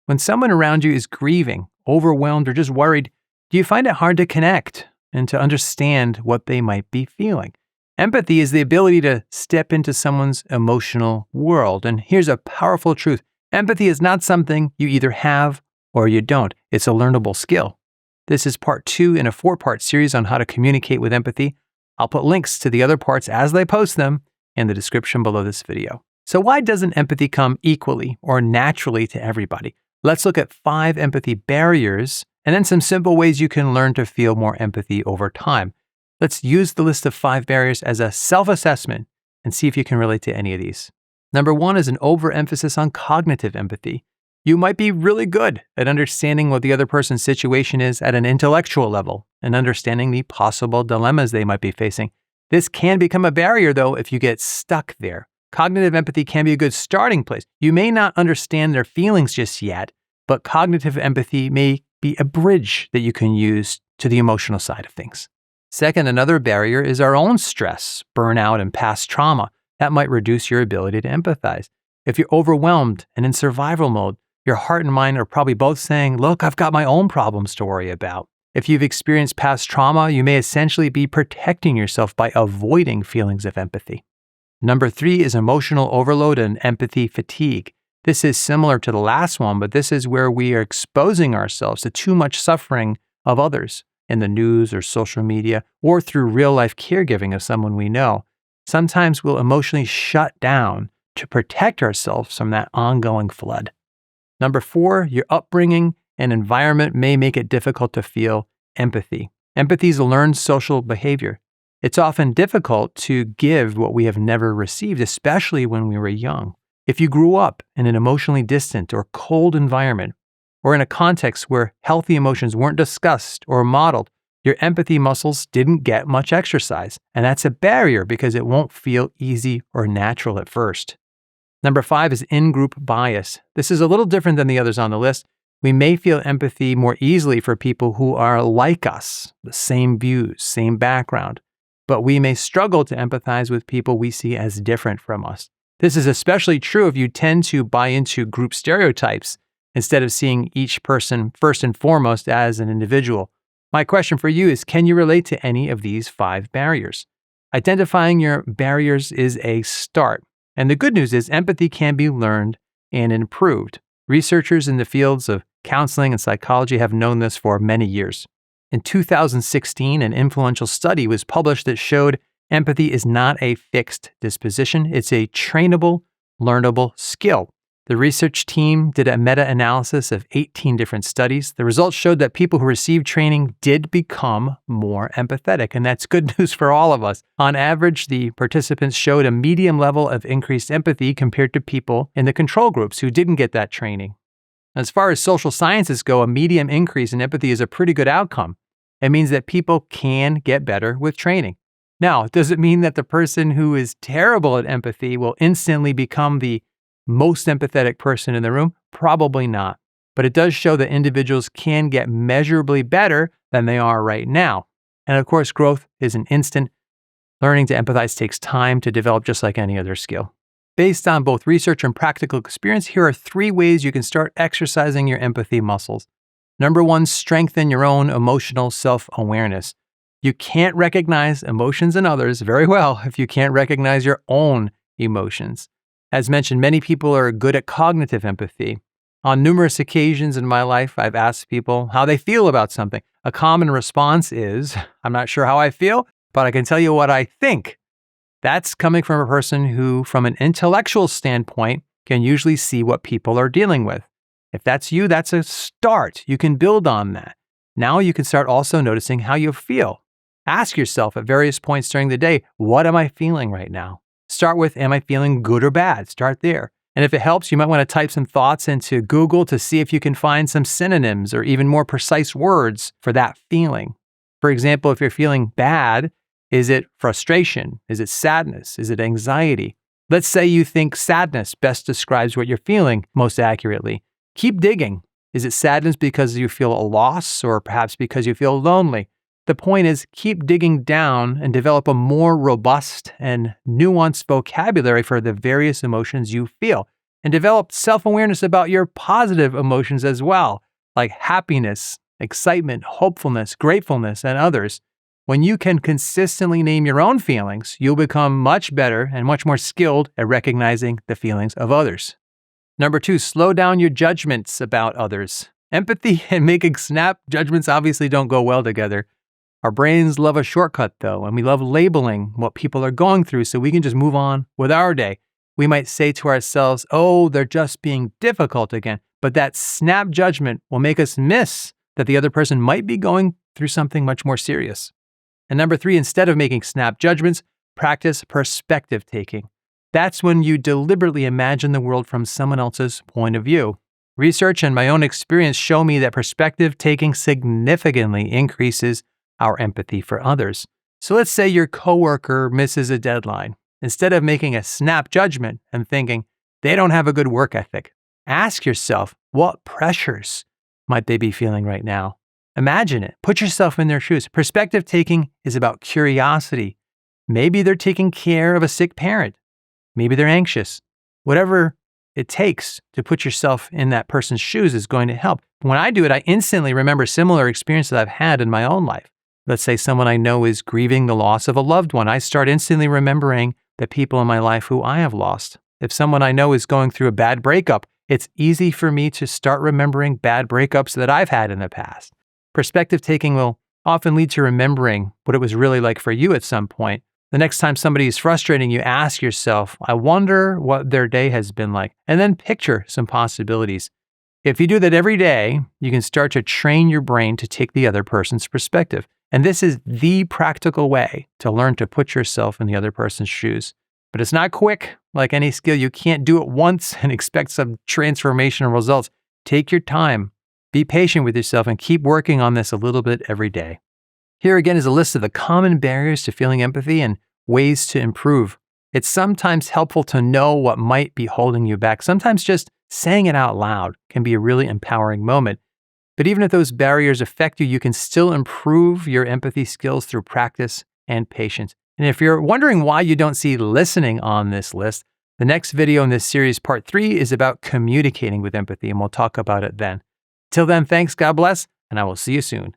When someone around you is grieving, overwhelmed, or just worried, do you find it hard to connect and to understand what they might be feeling? Empathy is the ability to step into someone's emotional world. And here's a powerful truth. Empathy is not something you either have or you don't. It's a learnable skill. This is part 2 in a 4-part series on how to communicate with empathy. I'll put links to the other parts as they post them in the description below this video. So why doesn't empathy come equally or naturally to everybody? Let's look at 5 empathy barriers and then some simple ways you can learn to feel more empathy over time. Let's use the list of 5 barriers as a self-assessment and see if you can relate to any of these. Number 1 is an overemphasis on cognitive empathy. You might be really good at understanding what the other person's situation is at an intellectual level and understanding the possible dilemmas they might be facing. This can become a barrier, though, if you get stuck there. Cognitive empathy can be a good starting place. You may not understand their feelings just yet, but cognitive empathy may be a bridge that you can use to the emotional side of things. Second, another barrier is our own stress, burnout, and past trauma. That might reduce your ability to empathize. If you're overwhelmed and in survival mode, your heart and mind are probably both saying, look, I've got my own problems to worry about. If you've experienced past trauma, you may essentially be protecting yourself by avoiding feelings of empathy. Number 3 is emotional overload and empathy fatigue. This is similar to the last one, but this is where we are exposing ourselves to too much suffering of others in the news or social media or through real-life caregiving of someone we know. Sometimes we'll emotionally shut down to protect ourselves from that ongoing flood. Number 4, your upbringing and environment may make it difficult to feel empathy. Empathy is a learned social behavior. It's often difficult to give what we have never received, especially when we were young. If you grew up in an emotionally distant or cold environment, or in a context where healthy emotions weren't discussed or modeled, your empathy muscles didn't get much exercise. And that's a barrier because it won't feel easy or natural at first. Number 5 is in-group bias. This is a little different than the others on the list. We may feel empathy more easily for people who are like us, the same views, same background, but we may struggle to empathize with people we see as different from us. This is especially true if you tend to buy into group stereotypes instead of seeing each person first and foremost as an individual. My question for you is, can you relate to any of these 5 barriers? Identifying your barriers is a start. And the good news is empathy can be learned and improved. Researchers in the fields of counseling and psychology have known this for many years. In 2016, an influential study was published that showed empathy is not a fixed disposition. It's a trainable, learnable skill. The research team did a meta-analysis of 18 different studies. The results showed that people who received training did become more empathetic, and that's good news for all of us. On average, the participants showed a medium level of increased empathy compared to people in the control groups who didn't get that training. As far as social sciences go, a medium increase in empathy is a pretty good outcome. It means that people can get better with training. Now, does it mean that the person who is terrible at empathy will instantly become the most empathetic person in the room? Probably not. But it does show that individuals can get measurably better than they are right now. And of course, growth isn't instant. Learning to empathize takes time to develop just like any other skill. Based on both research and practical experience, here are 3 ways you can start exercising your empathy muscles. Number 1, strengthen your own emotional self-awareness. You can't recognize emotions in others very well if you can't recognize your own emotions. As mentioned, many people are good at cognitive empathy. On numerous occasions in my life, I've asked people how they feel about something. A common response is, I'm not sure how I feel, but I can tell you what I think. That's coming from a person who, from an intellectual standpoint, can usually see what people are dealing with. If that's you, that's a start. You can build on that. Now you can start also noticing how you feel. Ask yourself at various points during the day, what am I feeling right now? Start with, am I feeling good or bad? Start there. And if it helps, you might want to type some thoughts into Google to see if you can find some synonyms or even more precise words for that feeling. For example, if you're feeling bad, is it frustration? Is it sadness? Is it anxiety? Let's say you think sadness best describes what you're feeling most accurately. Keep digging. Is it sadness because you feel a loss or perhaps because you feel lonely? The point is, keep digging down and develop a more robust and nuanced vocabulary for the various emotions you feel. And develop self-awareness about your positive emotions as well, like happiness, excitement, hopefulness, gratefulness, and others. When you can consistently name your own feelings, you'll become much better and much more skilled at recognizing the feelings of others. Number 2, slow down your judgments about others. Empathy and making snap judgments obviously don't go well together. Our brains love a shortcut though, and we love labeling what people are going through so we can just move on with our day. We might say to ourselves, oh, they're just being difficult again. But that snap judgment will make us miss that the other person might be going through something much more serious. And number 3, instead of making snap judgments, practice perspective taking. That's when you deliberately imagine the world from someone else's point of view. Research and my own experience show me that perspective taking significantly increases our empathy for others. So let's say your coworker misses a deadline. Instead of making a snap judgment and thinking, they don't have a good work ethic, ask yourself, what pressures might they be feeling right now? Imagine it. Put yourself in their shoes. Perspective taking is about curiosity. Maybe they're taking care of a sick parent. Maybe they're anxious. Whatever it takes to put yourself in that person's shoes is going to help. When I do it, I instantly remember similar experiences I've had in my own life. Let's say someone I know is grieving the loss of a loved one. I start instantly remembering the people in my life who I have lost. If someone I know is going through a bad breakup, it's easy for me to start remembering bad breakups that I've had in the past. Perspective taking will often lead to remembering what it was really like for you at some point. The next time somebody is frustrating you, ask yourself, I wonder what their day has been like, and then picture some possibilities. If you do that every day, you can start to train your brain to take the other person's perspective. And this is the practical way to learn to put yourself in the other person's shoes. But it's not quick. Like any skill, you can't do it once and expect some transformational results. Take your time. Be patient with yourself and keep working on this a little bit every day. Here again is a list of the common barriers to feeling empathy and ways to improve. It's sometimes helpful to know what might be holding you back. Sometimes just saying it out loud can be a really empowering moment. But even if those barriers affect you, you can still improve your empathy skills through practice and patience. And if you're wondering why you don't see listening on this list, the next video in this series, part 3, is about communicating with empathy, and we'll talk about it then. Till then, thanks, God bless, and I will see you soon.